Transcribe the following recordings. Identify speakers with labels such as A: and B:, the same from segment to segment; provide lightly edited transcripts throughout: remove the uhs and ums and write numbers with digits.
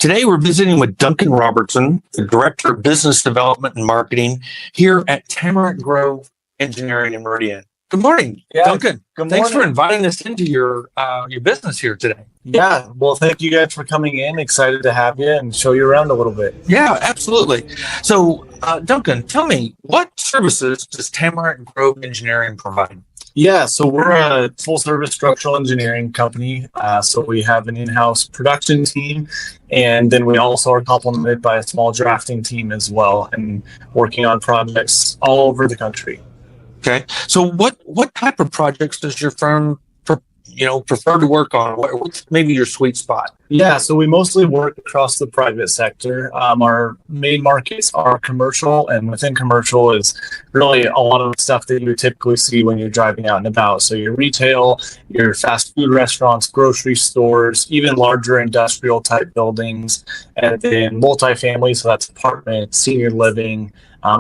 A: Today, we're visiting with Duncan Robertson, the Director of Business Development and Marketing here at Tamarack Grove Engineering in Meridian. Good morning, Duncan.
B: Good morning.
A: Thanks for inviting us into your business here today.
B: Yeah, well, thank you guys for coming in. Excited to have you and show you around a little bit.
A: Yeah, absolutely. So, Duncan, tell me, what services does Tamarack Grove Engineering provide?
B: Yeah, so we're a full-service structural engineering company. So we have an in-house production team, and then we also are complemented by a small drafting team as well, and working on projects all over the country.
A: Okay, so what type of projects does your firm prefer to work on? What's maybe your sweet spot?
B: Yeah, so we mostly work across the private sector. Our main markets are commercial, and within commercial is really a lot of the stuff that you would typically see when you're driving out and about. So your retail, your fast food restaurants, grocery stores, even larger industrial type buildings, and then multifamily, so that's apartments, senior living,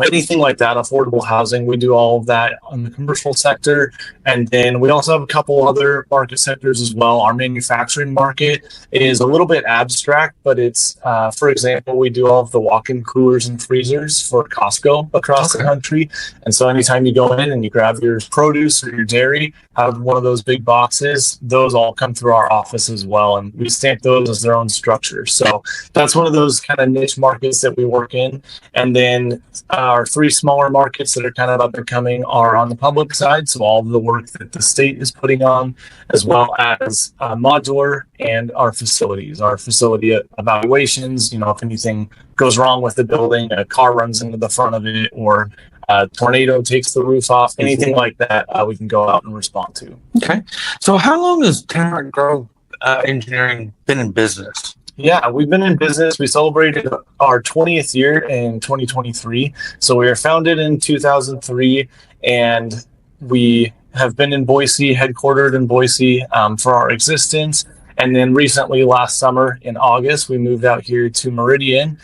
B: anything like that, affordable housing. We do all of that on the commercial sector. And then we also have a couple other market sectors as well. Our manufacturing market is a little bit abstract, but it's, for example, we do all of the walk-in coolers and freezers for Costco across the country. And so anytime you go in and you grab your produce or your dairy out of one of those big boxes, those all come through our office as well. And we stamp those as their own structure. So that's one of those kind of niche markets that we work in. And then our three smaller markets that are kind of up and coming are on the public side. So all of the work that the state is putting on, as well as modular and our facilities, our facility evaluations. You know, if anything goes wrong with the building, a car runs into the front of it, or a tornado takes the roof off, anything like that, we can go out and respond to.
A: Okay. So how long has Tamarack Grove Engineering been in business?
B: Yeah, we've been in business. We celebrated our 20th year in 2023. So we were founded in 2003, and we have been in Boise, headquartered in Boise for our existence. And then recently, last summer in August, we moved out here to Meridian,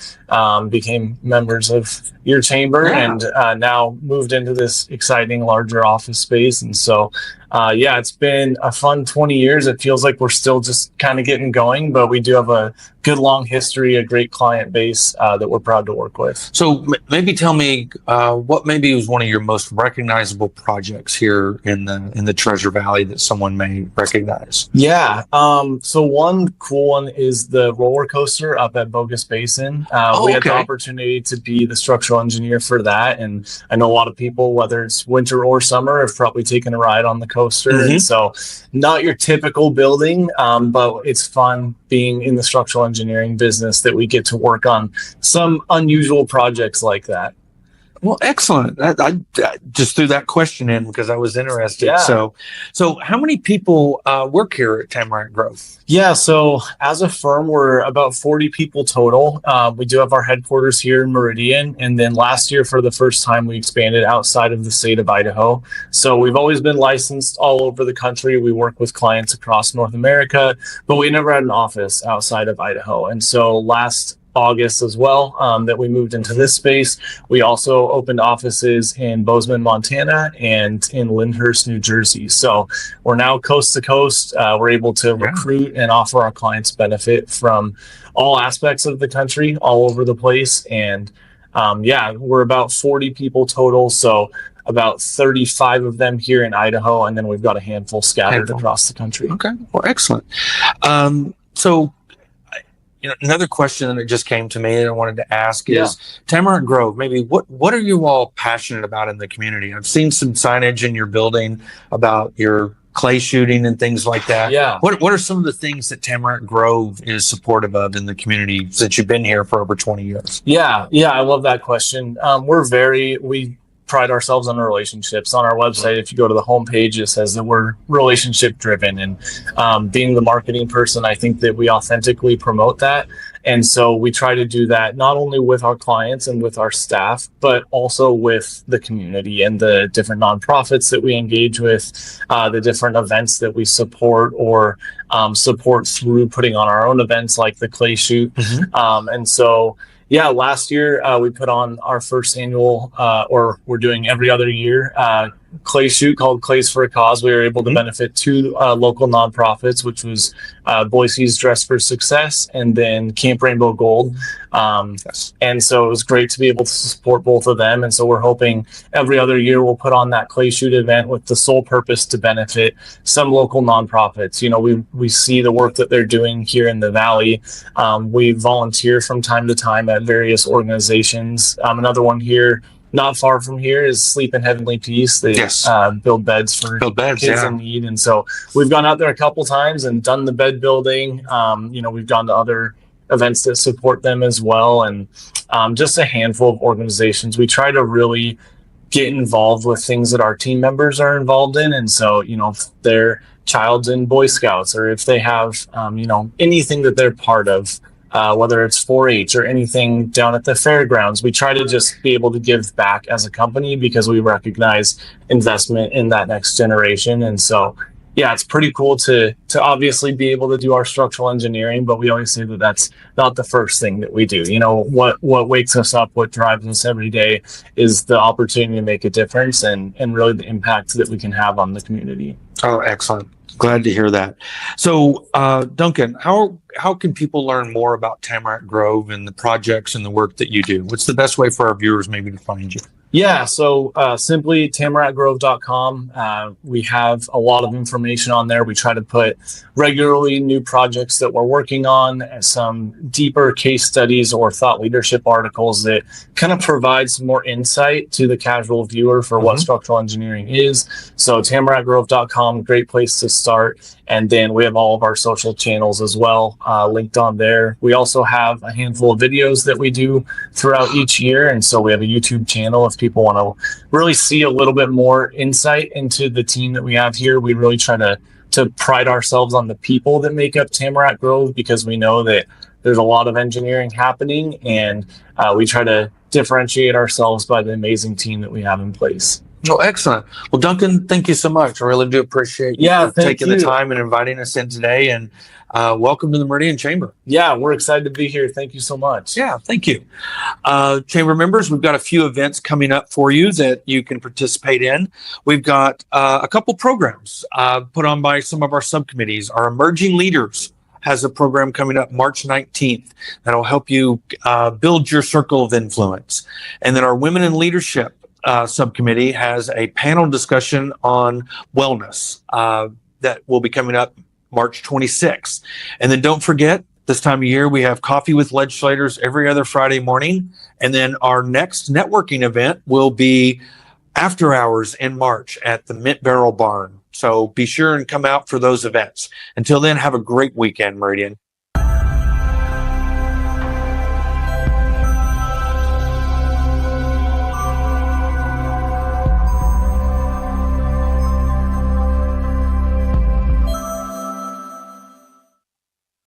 B: became members of your chamber, and now moved into this exciting larger office space. And so, it's been a fun 20 years. It feels like we're still just kind of getting going, but we do have a good long history, a great client base that we're proud to work with. So
A: maybe tell me what maybe was one of your most recognizable projects here in the Treasure Valley that someone may recognize.
B: Yeah. So one cool one is the roller coaster up at Bogus Basin. We had the opportunity to be the structural engineer for that. And I know a lot of people, whether it's winter or summer, have probably taken a ride on the coaster. And so not your typical building, but it's fun being in the structural engineering business that we get to work on some unusual projects like that.
A: Well, excellent. I just threw that question in because I was interested.
B: Yeah.
A: So how many people work here at Tamarack Grove?
B: Yeah, so as a firm, we're about 40 people total. We do have our headquarters here in Meridian. And then last year, for the first time, we expanded outside of the state of Idaho. So we've always been licensed all over the country. We work with clients across North America, but we never had an office outside of Idaho. And so last August as well, that we moved into this space. We also opened offices in Bozeman, Montana, and in Lyndhurst, New Jersey. So we're now coast to coast. We're able to recruit and offer our clients benefit from all aspects of the country, all over the place. And we're about 40 people total. So about 35 of them here in Idaho, and then we've got a handful scattered across the country.
A: Okay, well, excellent. Another question that just came to me that I wanted to ask is Tamarack Grove, maybe what are you all passionate about in the community? I've seen some signage in your building about your clay shooting and things like that.
B: Yeah.
A: What are some of the things that Tamarack Grove is supportive of in the community since you've been here for over 20 years?
B: Yeah, I love that question. We pride ourselves on relationships. On our website, if you go to the homepage, it says that we're relationship driven, and being the marketing person, I think that we authentically promote that. And so we try to do that not only with our clients and with our staff, but also with the community and the different nonprofits that we engage with, the different events that we support or support through putting on our own events like the clay shoot. And so last year we put on our first annual, or we're doing every other year, clay shoot called Clays for a Cause. We were able to benefit two local nonprofits, which was Boise's Dress for Success and then Camp Rainbow Gold. And so it was great to be able to support both of them. And so we're hoping every other year we'll put on that clay shoot event with the sole purpose to benefit some local nonprofits. You know, we see the work that they're doing here in the Valley. We volunteer from time to time at various organizations. Another one here not far from here is Sleep in Heavenly Peace. They build beds for kids in need. And so we've gone out there a couple times and done the bed building. You know, we've gone to other events that support them as well. And just a handful of organizations. We try to really get involved with things that our team members are involved in. And so, you know, if their child's in Boy Scouts or if they have, you know, anything that they're part of, whether it's 4-H or anything down at the fairgrounds, we try to just be able to give back as a company because we recognize investment in that next generation. And so, yeah, it's pretty cool to obviously be able to do our structural engineering, but we always say that that's not the first thing that we do. You know, what wakes us up, what drives us every day is the opportunity to make a difference and really the impact that we can have on the community.
A: Oh, excellent. Glad to hear that. So, Duncan, how can people learn more about Tamarack Grove and the projects and the work that you do? What's the best way for our viewers maybe to find you?
B: Yeah, so simply tamarackgrove.com. We have a lot of information on there. We try to put regularly new projects that we're working on, some deeper case studies or thought leadership articles that kind of provide some more insight to the casual viewer for what structural engineering is. So tamarackgrove.com, great place to start. And then we have all of our social channels as well linked on there. We also have a handful of videos that we do throughout each year. And so we have a YouTube channel if people want to really see a little bit more insight into the team that we have here. We really try to pride ourselves on the people that make up Tamarack Grove because we know that there's a lot of engineering happening and we try to differentiate ourselves by the amazing team that we have in place.
A: Oh, excellent. Well, Duncan, thank you so much. I really do appreciate you taking the time and inviting us in today. And welcome to the Meridian Chamber.
B: Yeah, we're excited to be here. Thank you so much.
A: Yeah, thank you. Chamber members, we've got a few events coming up for you that you can participate in. We've got a couple programs put on by some of our subcommittees. Our Emerging Leaders has a program coming up March 19th that'll help you build your circle of influence. And then our Women in Leadership subcommittee has a panel discussion on wellness that will be coming up March 26th. And then don't forget, this time of year, we have coffee with legislators every other Friday morning. And then our next networking event will be after hours in March at the Mint Barrel Barn. So be sure and come out for those events. Until then, have a great weekend, Meridian.